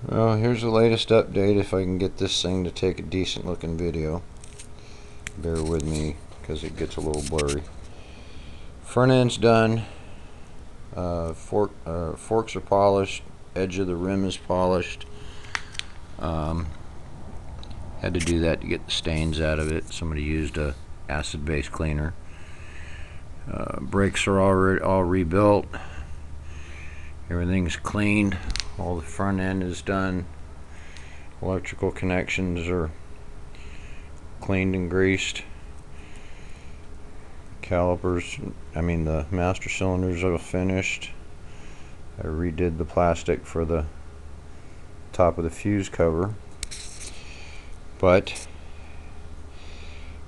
Well, here's the latest update, if I can get this thing to take a decent looking video. Bear with me because it gets a little blurry. Front end's done. Forks are polished. Edge of the rim is polished. Had to do that to get the stains out of it. Somebody used a acid-based cleaner. Brakes are all rebuilt. Everything's cleaned. All the front end is done. Electrical connections are cleaned and greased. Calipers, the master cylinders are finished. I redid the plastic for the top of the fuse cover. But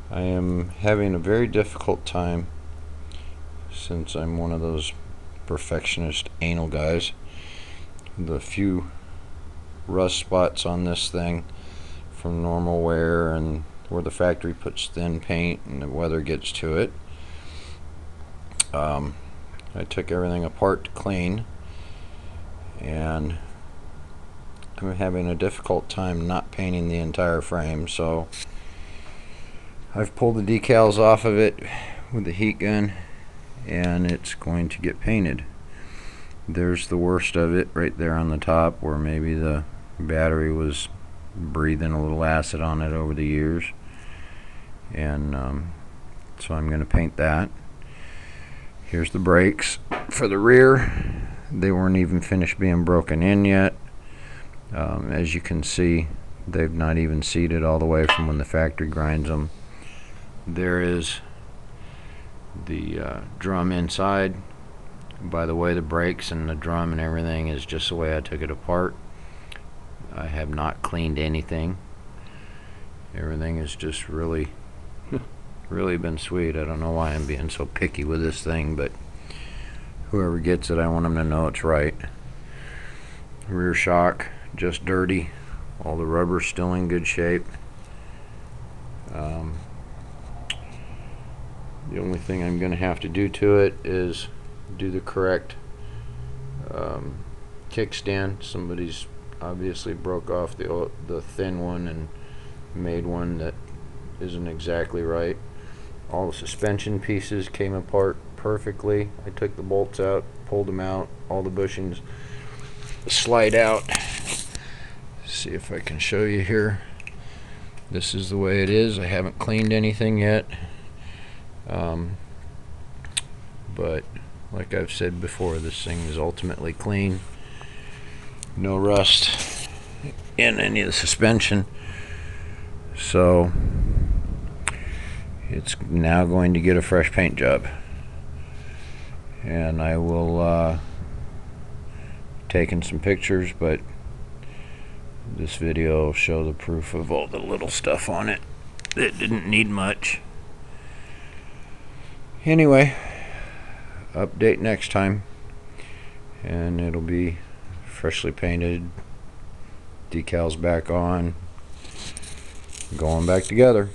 I am having a very difficult time, since I'm one of those perfectionist anal guys. The few rust spots on this thing from normal wear and where the factory puts thin paint and the weather gets to it. I took everything apart to clean, and I'm having a difficult time not painting the entire frame, so I've pulled the decals off of it with the heat gun, and it's going to get painted. There's the worst of it right there on the top, where maybe the battery was breathing a little acid on it over the years, and so I'm going to paint that. Here's the brakes for the rear. They weren't even finished being broken in yet. As you can see, they've not even seated all the way from when the factory grinds them. There is the drum inside. By the way, the brakes and the drum and everything is just the way I took it apart. I have not cleaned anything. Everything is just really been sweet. I don't know why I'm being so picky with this thing, but whoever gets it, I want them to know it's right. Rear shock, just dirty. All the rubber's still in good shape. The only thing I'm going to have to do to it is do the correct kickstand. Somebody's obviously broke off the thin one and made one that isn't exactly right. All the suspension pieces came apart perfectly. I took the bolts out, pulled them out, all the bushings slide out. See if I can show you here. This is the way it is. I haven't cleaned anything yet, but like I've said before, this thing is ultimately clean. No rust in any of the suspension. So it's now going to get a fresh paint job, and I will taking some pictures, but this video will show the proof of all the little stuff on it that didn't need much. Anyway, update next time, and it'll be freshly painted, decals back on, going back together.